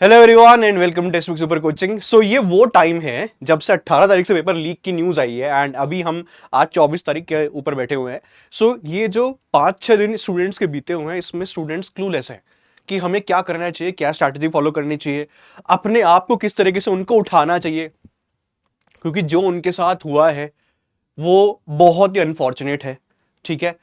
Hello everyone and welcome to text super coaching. So ये वो time है जब से 18 तारीख से पेपर लीक की न्यूज आई है एंड अभी हम आज 24 तारीख के ऊपर बैठे हुए हैं। सो ये जो 5-6 दिन स्टूडेंट्स के बीते हुए हैं, इसमें स्टूडेंट्स क्लूलेस हैं कि हमें क्या करना चाहिए, क्या स्ट्रैटेजी फॉलो करनी चाहिए, अपने आप को किस तरीके से उनको उठाना चाहिए, क्योंकि जो उनके साथ हुआ है वो बहुत ही अनफॉर्चुनेट है। ठीक है,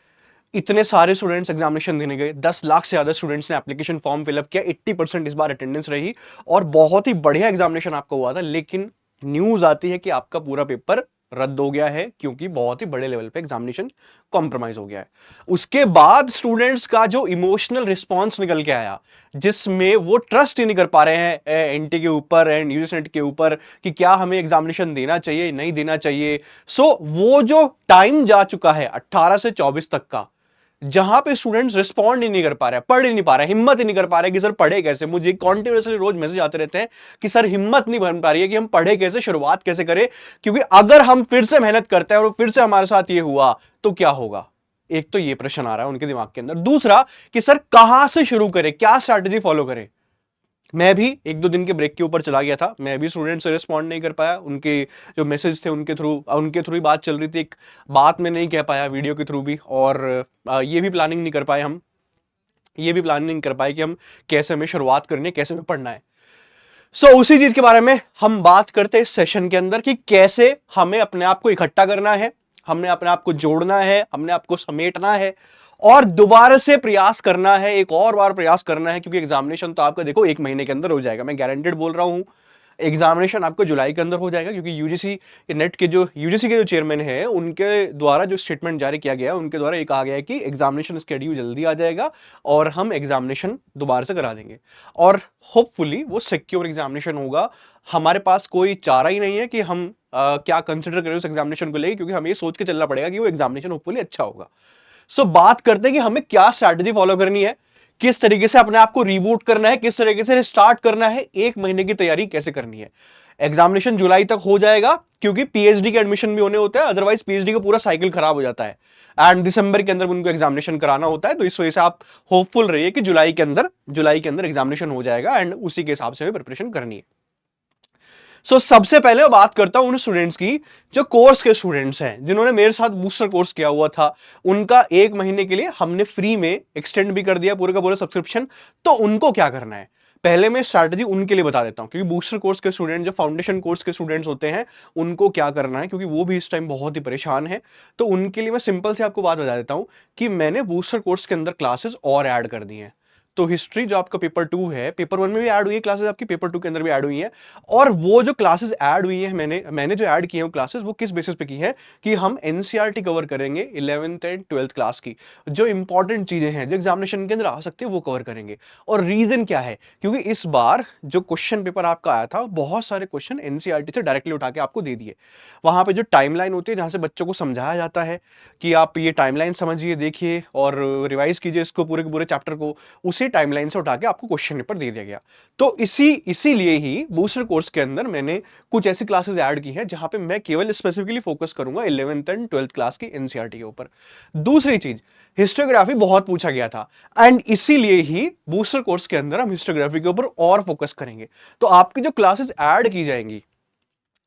इतने सारे स्टूडेंट्स एग्जामिनेशन देने गए, 10 लाख से ज्यादा स्टूडेंट्स ने एप्लीकेशन फॉर्म फिलअप किया, 80% इस बार अटेंडेंस रही और बहुत ही बढ़िया एग्जामिनेशन आपका हुआ था। लेकिन न्यूज आती है कि आपका पूरा पेपर रद्द हो गया है क्योंकि बहुत ही बड़े लेवल पे एग्जामिनेशन कॉम्प्रोमाइज हो गया है। उसके बाद स्टूडेंट्स का जो इमोशनल रिस्पॉन्स निकल के आया, जिसमें वो ट्रस्ट ही नहीं कर पा रहे हैं एनटी के ऊपर एंड यूजीसी नेट के ऊपर कि क्या हमें एग्जामिनेशन देना चाहिए नहीं देना चाहिए। सो वो जो टाइम जा चुका है 18 से 24 तक का, जहां पे स्टूडेंट्स रिस्पॉन्ड ही नहीं कर पा रहे, पढ़ ही नहीं पा रहे, हिम्मत ही नहीं कर पा रहे कि सर पढ़े कैसे। मुझे कॉन्टिन्यूसली रोज मैसेज आते रहते हैं कि सर हिम्मत नहीं बन पा रही है कि हम पढ़े कैसे, शुरुआत कैसे करें, क्योंकि अगर हम फिर से मेहनत करते हैं और फिर से हमारे साथ ये हुआ तो क्या होगा। एक तो ये प्रश्न आ रहा है उनके दिमाग के अंदर। दूसरा कि सर कहां से शुरू करें, क्या स्ट्रैटेजी फॉलो करें। मैं भी 1-2 दिन के ब्रेक के ऊपर चला गया था, मैं भी स्टूडेंट से रिस्पॉन्ड नहीं कर पाया, उनके जो मैसेज थे उनके थ्रू ही बात चल रही थी। एक बात मैं नहीं कह पाया वीडियो के थ्रू भी, और ये भी प्लानिंग नहीं कर पाए हम, ये भी प्लानिंग नहीं कर पाए कि हम कैसे हमें शुरुआत करनी है, कैसे हमें पढ़ना है। उसी चीज के बारे में हम बात करते हैं इस सेशन के अंदर कि कैसे हमें अपने आप को इकट्ठा करना है, हमने अपने आप को जोड़ना है, हमने आपको समेटना है और दोबारा से प्रयास करना है, एक और बार प्रयास करना है। क्योंकि एग्जामिनेशन तो आपका देखो 1 महीने के अंदर हो जाएगा, मैं गारंटेड बोल रहा हूं। एग्जामिनेशन आपको जुलाई के अंदर हो जाएगा, क्योंकि यूजीसी के जो चेयरमैन है उनके द्वारा जो स्टेटमेंट जारी किया गया, उनके द्वारा ये कहा गया है कि एग्जामिनेशन स्केड्यूल जल्दी आ जाएगा और हम एग्जामिनेशन दोबारा से करा देंगे और होपफुली वो सिक्योर एग्जामिनेशन होगा। हमारे पास कोई चारा ही नहीं है कि हम क्या कंसिडर करें उस एग्जामिनेशन को लेकर, क्योंकि हमें ये सोच के चलना पड़ेगा कि वो एग्जामिनेशन होपफुली अच्छा होगा। बात करते हैं कि हमें क्या स्ट्रैटेजी फॉलो करनी है, किस तरीके से अपने आप को रीबूट करना है, किस तरीके से स्टार्ट करना है, 1 महीने की तैयारी कैसे करनी है। एग्जामिनेशन जुलाई तक हो जाएगा क्योंकि पीएचडी के एडमिशन भी होने होते हैं, अदरवाइज पीएचडी का पूरा साइकिल खराब हो जाता है एंड दिसंबर के अंदर उनको एग्जामिनेशन कराना होता है। तो इस वजह से आप होपफुल रहिए कि जुलाई के अंदर एग्जामिनेशन हो जाएगा एंड उसी के हिसाब से हमें प्रिपरेशन करनी है। सबसे पहले बात करता हूं उन स्टूडेंट्स की जो कोर्स के स्टूडेंट्स हैं, जिन्होंने मेरे साथ बूस्टर कोर्स किया हुआ था। उनका 1 महीने के लिए हमने फ्री में एक्सटेंड भी कर दिया पूरे का पूरा सब्सक्रिप्शन। तो उनको क्या करना है, पहले मैं स्ट्रैटेजी उनके लिए बता देता हूं, क्योंकि बूस्टर कोर्स के स्टूडेंट जो फाउंडेशन कोर्स के स्टूडेंट्स होते हैं उनको क्या करना है, क्योंकि वो भी इस टाइम बहुत ही परेशान है। तो उनके लिए मैं सिंपल से आपको बात बता देता हूं कि मैंने बूस्टर कोर्स के अंदर क्लासेस और ऐड कर दी हैं। तो हिस्ट्री जो आपका पेपर 2 है, पेपर 1 में भी ऐड हुई है क्लासेस, आपकी पेपर 2 के अंदर भी ऐड हुई है। और वो जो क्लासेस ऐड हुई है, मैंने जो ऐड किए हैं क्लासेस, वो किस बेसिस पे की है कि हम एनसीईआरटी कवर करेंगे 11th एंड 12th क्लास की। जो इंपॉर्टेंट चीजें हैं जो एग्जामिनेशन के अंदर आ सकती है वो कवर करेंगे। और रीजन क्या है, क्योंकि इस बार जो क्वेश्चन पेपर आपका आया था, बहुत सारे क्वेश्चन एनसीईआरटी से डायरेक्टली उठा के आपको दे दिए। वहां पे जो टाइमलाइन होती है जहां से बच्चों को समझाया जाता है कि आप ये टाइमलाइन समझिए, देखिए और रिवाइज कीजिए इसको, पूरे के पूरे चैप्टर को, उसी टाइमलाइन से उठा के आपको क्वेश्चन पेपर दे दिया गया। तो इसीलिए ही बूस्टर कोर्स के अंदर मैंने कुछ ऐसी क्लासेस ऐड की हैं जहां पे मैं केवल स्पेसिफिकली फोकस करूंगा 11th एंड 12th क्लास की एनसीईआरटी के ऊपर। दूसरी चीज, हिस्टोग्राफी बहुत पूछा गया था एंड इसीलिए ही बूस्टर कोर्स के अंदर हम हिस्टोग्राफी के ऊपर और फोकस करेंगे। तो आपकी जो क्लासेस ऐड की जाएंगी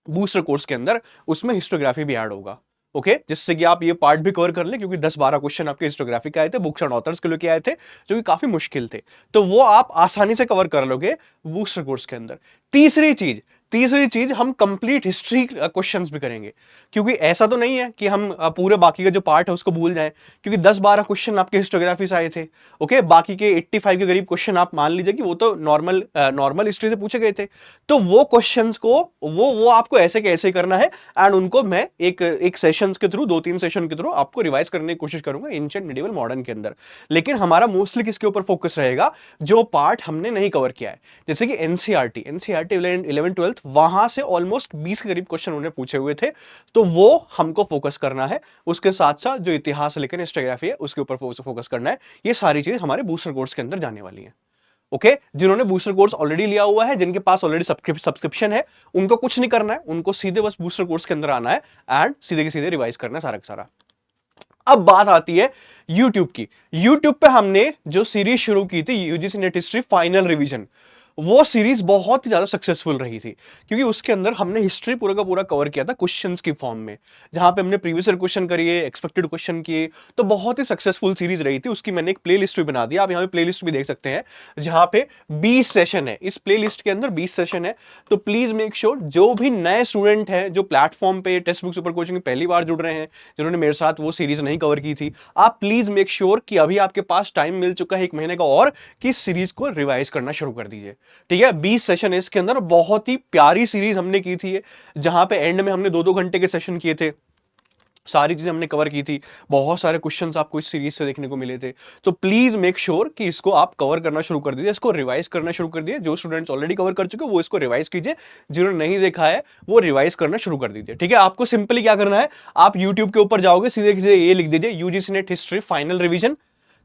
बूस्टर कोर्स के अंदर, उसमें हिस्टोग्राफी भी ऐड होगा। ओके, जिससे कि आप ये पार्ट भी कवर कर ले, क्योंकि 10-12 क्वेश्चन आपके हिस्टोग्राफी के आए थे, बुक्स एंड ऑथर्स के लेके आए थे, जो कि काफी मुश्किल थे। तो वो आप आसानी से कवर कर लोगे बूस्टर कोर्स के अंदर। तीसरी चीज हम कंप्लीट हिस्ट्री क्वेश्चंस भी करेंगे, क्योंकि ऐसा तो नहीं है कि हम पूरे बाकी का जो पार्ट है उसको भूल जाएं, क्योंकि 10-12 क्वेश्चन आपके हिस्टोग्राफी से आए थे। ओके, बाकी के 85 के करीब क्वेश्चन आप मान लीजिए कि वो तो नॉर्मल हिस्ट्री से पूछे गए थे। तो वो क्वेश्चंस को वो आपको ऐसे कैसे करना है एंड उनको मैं एक सेशंस के थ्रू, 2-3 सेशन के थ्रू आपको रिवाइज करने की कोशिश करूंगा एंशिएंट मिडिवल मॉडर्न के अंदर। लेकिन हमारा मोस्टली किसके ऊपर फोकस रहेगा, जो पार्ट हमने नहीं कवर किया है, जैसे कि एनसीईआरटी 11th-12th, वहां से ऑलमोस्ट 20 के करीब क्वेश्चन उन्होंने पूछे हुए थे। तो वो हमको फोकस करना है। उसके साथ साथ जो इतिहास लेकिन हिस्टोग्राफी है उसके ऊपर फोकस करना है। ये सारी चीज हमारे बूस्टर कोर्स के अंदर जाने वाली है। ओके, जिन्होंने बूस्टर कोर्स ऑलरेडी लिया हुआ है, जिनके पास ऑलरेडी सब्सक्रिप्शन है, उनको कुछ नहीं करना है, उनको सीधे बस बूस्टर कोर्स के अंदर आना है एंड सीधे के सीधे रिवाइज करना है सारा का सारा। अब बात आती है यूट्यूब की। यूट्यूब पे हमने जो सीरीज शुरू की थी UGC net history final revision, वो सीरीज बहुत ही ज्यादा सक्सेसफुल रही थी, क्योंकि उसके अंदर हमने हिस्ट्री पूरा का पूरा कवर किया था क्वेश्चंस की फॉर्म में, जहां पे हमने प्रीवियस ईयर क्वेश्चन करिए, एक्सपेक्टेड क्वेश्चन किए। तो बहुत ही सक्सेसफुल सीरीज रही थी। उसकी मैंने एक प्लेलिस्ट भी बना दी, आप यहाँ पे प्लेलिस्ट भी देख सकते हैं, जहां पे 20 सेशन है। इस प्लेलिस्ट के अंदर 20 सेशन है। तो प्लीज मेक श्योर जो भी नए स्टूडेंट हैं जो प्लेटफॉर्म पे टेक्स्ट बुक सुपर कोचिंग पहली बार जुड़ रहे हैं, जिन्होंने मेरे साथ वो सीरीज नहीं कवर की थी, आप प्लीज मेक श्योर कि अभी आपके पास टाइम मिल चुका है 1 महीने का और, कि इस सीरीज को रिवाइज करना शुरू कर दीजिए। ठीक है, 20 सेशन है इसके अंदर। बहुत ही प्यारी सीरीज हमने की थी, जहां पे एंड में हमने 2-2 घंटे के सेशन किए थे, सारी चीजें हमने कवर की थी, बहुत सारे क्वेश्चंस आपको इस सीरीज से देखने को मिले थे। तो प्लीज मेक श्योर कि इसको आप कवर करना शुरू कर दीजिए, इसको रिवाइज करना शुरू कर दीजिए। जो स्टूडेंट्स ऑलरेडी कवर कर चुके हैं वो इसको रिवाइज कीजिए, जिन्होंने नहीं देखा है वो रिवाइज करना शुरू कर दीजिए। ठीक है, आपको सिंपली क्या करना है, आप यूट्यूब के ऊपर जाओगे, सीधे सीधे ये लिख दीजिए UGC net history final revision,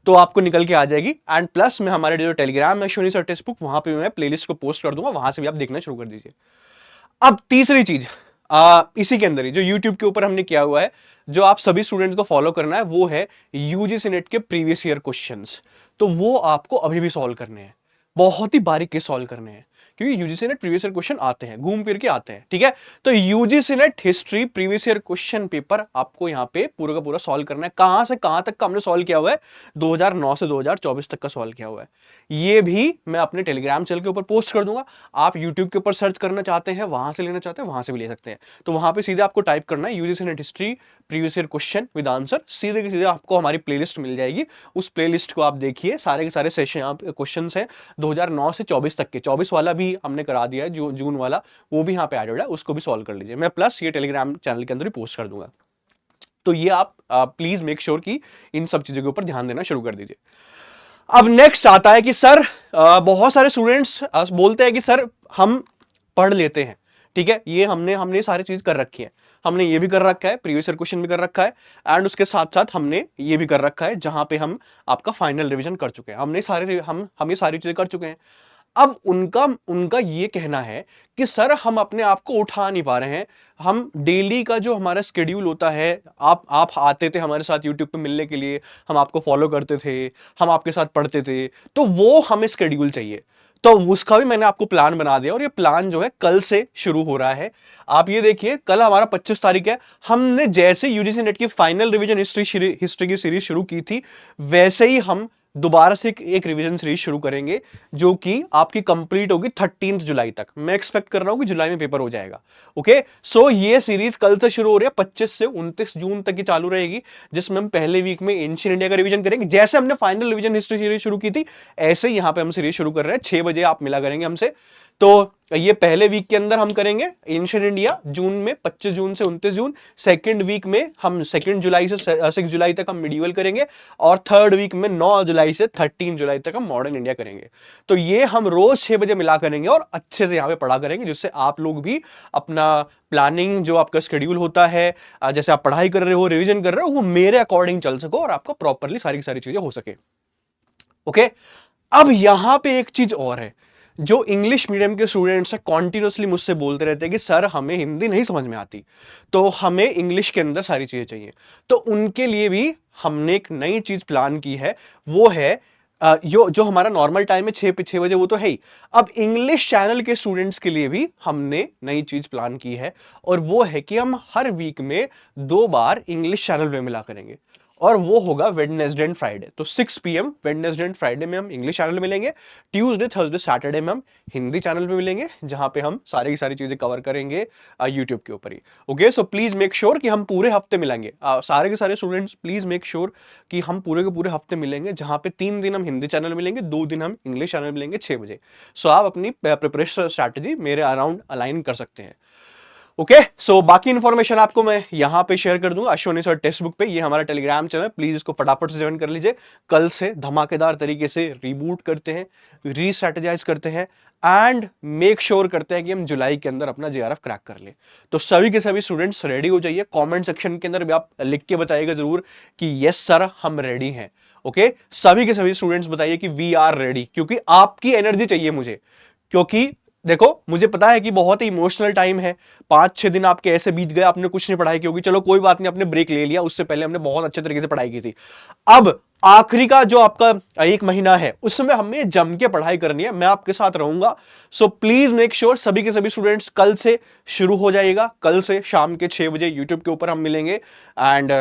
तो आपको निकल के आ जाएगी। एंड प्लस में हमारे जो टेलीग्राम है अश्विनी सर टेक्स्ट बुक, वहां पे मैं प्लेलिस्ट को पोस्ट कर दूंगा, वहां से भी आप देखना शुरू कर दीजिए। अब तीसरी चीज, इसी के अंदर ही जो YouTube के ऊपर हमने किया हुआ है, जो आप सभी स्टूडेंट्स को फॉलो करना है, वो है यूजीसी नेट के प्रीवियस ईयर क्वेश्चंस। तो वो आपको अभी भी सॉल्व करने हैं, बहुत ही बारीकी सॉल्व करने हैं, क्योंकि UGC net previous year question आते हैं, घूम फिर के आते हैं। ठीक है, तो UGC net history previous year question paper आपको यहाँ पे पूरा का पूरा सॉल्व करना है। कहां से कहां तक का हमने सॉल्व किया हुआ है, 2009 से 2024 तक का सॉल्व किया हुआ है। ये भी मैं अपने टेलीग्राम चैनल के ऊपर पोस्ट कर दूंगा। आप यूट्यूब के ऊपर सर्च करना चाहते हैं, वहां से लेना चाहते हैं, वहां से भी ले सकते हैं। तो वहां पे सीधे आपको टाइप करना है UGC net history previous year question with answer, सीधे के सीधे आपको हमारी प्लेलिस्ट मिल जाएगी। उस प्लेलिस्ट को आप देखिए, सारे के सारे सेशन क्वेश्चन है 2009 से 24 तक के, 24 वाला भी हमने करा दिया है, जो जून वाला वो भी यहाँ पे एडेड है, उसको भी सॉल्व कर लीजिए। मैं प्लस ये टेलीग्राम चैनल के अंदर ही पोस्ट कर दूंगा। तो ये आप प्लीज मेक श्योर कि इन सब चीजों के ऊपर ध्यान देना शुरू कर दीजिए। अब नेक्स्ट आता है कि सर, बहुत सारे स्टूडेंट्स बोलते हैं कि सर हम पढ़ लेते हैं। ठीक है, ये हमने सारी चीज कर रखी है, हमने ये भी कर रखा है, प्रीवियस ईयर क्वेश्चन भी कर रखा है, एंड उसके साथ साथ हमने ये भी कर रखा है जहां पे हम आपका फाइनल रिवीजन कर चुके हैं, हम ये सारी चीजें कर चुके हैं। अब उनका उनका ये कहना है कि सर हम अपने आप को उठा नहीं पा रहे हैं, हम डेली का जो हमारा स्केड्यूल होता है, आप आते थे हमारे साथ यूट्यूब पे मिलने के लिए, हम आपको फॉलो करते थे, हम आपके साथ पढ़ते थे, तो वो हमें स्केड्यूल चाहिए। तो उसका भी मैंने आपको प्लान बना दिया, और ये प्लान जो है कल से शुरू हो रहा है। आप ये देखिए, कल हमारा 25 तारीख है, हमने जैसे यूजीसी नेट की फाइनल रिवीजन हिस्ट्री की सीरीज शुरू की थी, वैसे ही हम दोबारा से एक रिवीजन सीरीज शुरू करेंगे, जो कि आपकी कंप्लीट होगी 13 जुलाई तक। मैं एक्सपेक्ट कर रहा हूं कि जुलाई में पेपर हो जाएगा। ओके, सो ये सीरीज कल से शुरू हो रही है, 25 से 29 जून तक की चालू रहेगी, जिसमें हम पहले वीक में एंशिएंट इंडिया का रिवीजन करेंगे। जैसे हमने फाइनल रिवीजन हिस्ट्री सीरीज शुरू की थी, ऐसे ही यहां पे हम सीरीज शुरू कर रहे हैं। 6 बजे आप मिला करेंगे हमसे। तो ये पहले वीक के अंदर हम करेंगे एंशिएंट इंडिया, जून में 25 जून से 29 जून। सेकंड वीक में हम 2 जुलाई से 6 जुलाई तक हम मिडिवल करेंगे, और थर्ड वीक में 9 जुलाई से 13 जुलाई तक हम मॉडर्न इंडिया करेंगे। तो ये हम रोज 6 बजे मिला करेंगे और अच्छे से यहाँ पे पढ़ा करेंगे, जिससे आप लोग भी अपना प्लानिंग, जो आपका शेड्यूल होता है, जैसे आप पढ़ाई कर रहे हो, रिविजन कर रहे हो, वो मेरे अकॉर्डिंग चल सको और आपको प्रॉपरली सारी की सारी चीजें हो सके। ओके, अब यहां पे एक चीज और है, जो इंग्लिश मीडियम के स्टूडेंट्स हैं कॉन्टिन्यूसली मुझसे बोलते रहते हैं कि सर हमें हिंदी नहीं समझ में आती, तो हमें इंग्लिश के अंदर सारी चीजें चाहिए। तो उनके लिए भी हमने एक नई चीज प्लान की है, वो है जो हमारा नॉर्मल टाइम है 6 बजे, वो तो है ही। अब इंग्लिश चैनल के स्टूडेंट्स के लिए भी हमने नई चीज प्लान की है, और वो है कि हम हर वीक में 2 बार इंग्लिश चैनल में मिला करेंगे, और वो होगा वेडनेसडे एंड फ्राइडे। तो 6 PM वेडनेसडे एंड फ्राइडे में हम इंग्लिश चैनल में मिलेंगे, ट्यूसडे थर्सडे सैटरडे में हम हिंदी चैनल में मिलेंगे, जहां पे हम सारी की सारी चीजें कवर करेंगे यूट्यूब के ऊपर ही। Okay, so please make sure कि हम पूरे हफ्ते मिलेंगे, सारे के सारे स्टूडेंट्स प्लीज मेक श्योर कि हम पूरे के पूरे हफ्ते मिलेंगे, जहां पे 3 दिन हम हिंदी चैनल मिलेंगे, 2 दिन हम इंग्लिश चैनल मिलेंगे 6 बजे। सो आप अपनी प्रिपरेशन स्ट्रैटेजी मेरे अराउंड अलाइन कर सकते हैं। ओके, सो बाकी इंफॉर्मेशन आपको मैं यहां पे शेयर कर दूंगा अश्विनी सर टेक्स्ट बुक पे। ये हमारा टेलीग्राम चैनल, प्लीज इसको फटाफट से ज्वाइन कर लीजिए। कल से धमाकेदार तरीके से रीबूट करते हैं, रीस्ट्रेटेजाइज करते हैं, एंड मेक श्योर करते हैं कि हम जुलाई के अंदर अपना JRF क्रैक कर ले। तो सभी के सभी स्टूडेंट्स रेडी हो जाइए। कॉमेंट सेक्शन के अंदर भी आप लिख के बताइएगा जरूर कि यस सर हम रेडी हैं। ओके, सभी के सभी स्टूडेंट्स बताइए कि वी आर रेडी, क्योंकि आपकी एनर्जी चाहिए मुझे। क्योंकि देखो, मुझे पता है कि बहुत ही इमोशनल टाइम है, 5-6 दिन आपके ऐसे बीत गए, आपने कुछ नहीं पढ़ाई की होगी, चलो कोई बात नहीं, आपने ब्रेक ले लिया, उससे पहले हमने बहुत अच्छे तरीके से पढ़ाई की थी। अब आखिरी का जो आपका एक महीना है उसमें हमें जम के पढ़ाई करनी है, मैं आपके साथ रहूंगा। सो प्लीज मेक श्योर सभी के सभी स्टूडेंट्स कल से शुरू हो जाएगा, कल से शाम के 6 बजे यूट्यूब के ऊपर हम मिलेंगे एंड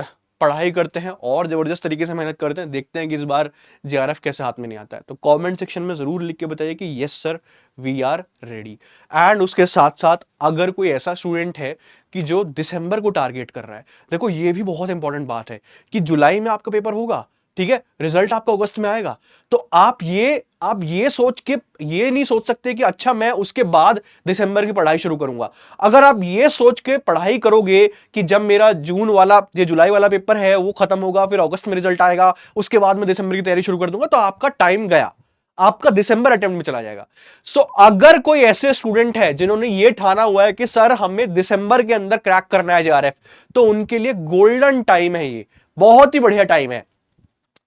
पढ़ाई करते हैं और जबरदस्त तरीके से मेहनत करते हैं, देखते हैं कि इस बार जेआरएफ कैसे हाथ में नहीं आता है। तो कमेंट सेक्शन में जरूर लिख के बताइए कि yes sir we are ready. And उसके साथ साथ अगर कोई ऐसा स्टूडेंट है कि जो दिसंबर को टारगेट कर रहा है, देखो ये भी बहुत इंपॉर्टेंट बात है कि जुलाई में आपका पेपर होगा, ठीक है, रिजल्ट आपका अगस्त में आएगा, तो आप ये सोच के ये नहीं सोच सकते कि अच्छा मैं उसके बाद दिसंबर की पढ़ाई शुरू करूंगा। अगर आप ये सोच के पढ़ाई करोगे कि जब मेरा जून वाला ये जुलाई वाला पेपर है वो खत्म होगा, फिर अगस्त में रिजल्ट आएगा, उसके बाद मैं दिसंबर की तैयारी शुरू कर दूंगा, तो आपका टाइम गया, आपका दिसंबर अटेम्प्ट में चला जाएगा। सो अगर कोई ऐसे स्टूडेंट है जिन्होंने ये ठाना हुआ है कि सर हमें दिसंबर के अंदर क्रैक करना है जेआरएफ, तो उनके लिए गोल्डन टाइम है, ये बहुत ही बढ़िया टाइम है।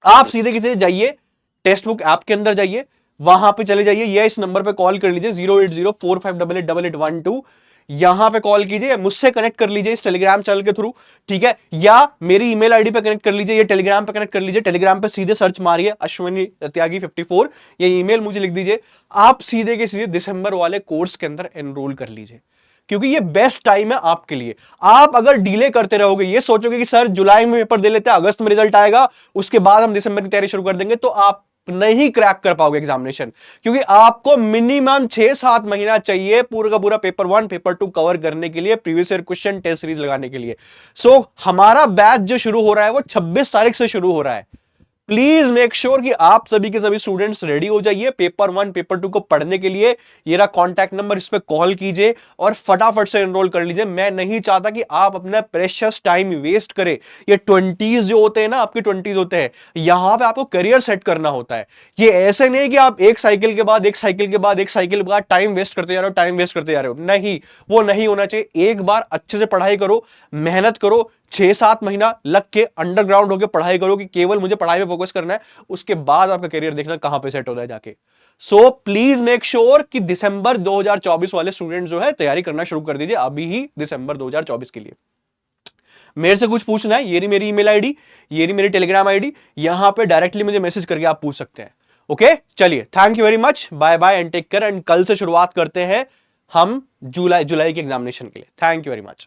आप सीधे किसी जाइए, टेक्स्ट बुक ऐप के अंदर जाइए, वहां पे चले जाइए या इस नंबर पे कॉल कर लीजिए 08045888812, यहां पे कॉल कीजिए, मुझसे कनेक्ट कर लीजिए इस टेलीग्राम चैनल के थ्रू, ठीक है, या मेरी ईमेल आईडी पे कनेक्ट कर लीजिए या टेलीग्राम पे कनेक्ट कर लीजिए। टेलीग्राम पे सीधे सर्च मारिए अश्विनी त्यागी 54 या ईमेल मुझे लिख दीजिए, आप सीधे के सीधे दिसंबर वाले कोर्स के अंदर एनरोल कर लीजिए, क्योंकि ये बेस्ट टाइम है आपके लिए। आप अगर डिले करते रहोगे, ये सोचोगे कि सर जुलाई में पेपर दे लेते हैं, अगस्त में रिजल्ट आएगा, उसके बाद हम दिसंबर की तैयारी शुरू कर देंगे, तो आप नहीं क्रैक कर पाओगे एग्जामिनेशन, क्योंकि आपको मिनिमम 6-7 महीना चाहिए पूरा का पूरा पेपर 1 पेपर 2 कवर करने के लिए, previous year question test series लगाने के लिए। सो हमारा बैच जो शुरू हो रहा है वो 26 तारीख से शुरू हो रहा है। प्लीज मेक श्योर कि आप सभी के सभी स्टूडेंट्स रेडी हो जाइए पेपर 1 पेपर 2 को पढ़ने के लिए। ये रहा कॉन्टैक्ट नंबर, इस पे कॉल कीजिए और फटाफट से एनरोल कर लीजिए। मैं नहीं चाहता कि आप अपना प्रेशियस टाइम वेस्ट करें। ये 20s जो होते हैं ना, आपके 20s होते हैं, यहां पे आपको करियर सेट करना होता है। ये ऐसे नहीं कि आप एक साइकिल के बाद एक साइकिल के बाद एक साइकिल के बाद टाइम वेस्ट करते जा रहे हो, टाइम वेस्ट करते जा रहे हो, नहीं, वो नहीं होना चाहिए। एक बार अच्छे से पढ़ाई करो, मेहनत करो, 6-7 महीना लग के अंडरग्राउंड होकर पढ़ाई करो कि केवल मुझे पढ़ाई पे फोकस करना है, उसके बाद आपका करियर देखना कहां पे सेट होता है जाके। सो प्लीज मेक श्योर कि दिसंबर 2024 वाले स्टूडेंट जो है तैयारी करना शुरू कर दीजिए अभी ही, दिसंबर 2024 के लिए। मेरे से कुछ पूछना है, ये रही मेरी ईमेल आईडी, ये रही मेरी टेलीग्राम आईडी, यहां पे डायरेक्टली मुझे मैसेज करके आप पूछ सकते हैं। ओके, चलिए, thank you very much, bye bye and take care. And कल से शुरुआत करते हैं हम जुलाई की एग्जामिनेशन के लिए। Thank you very much.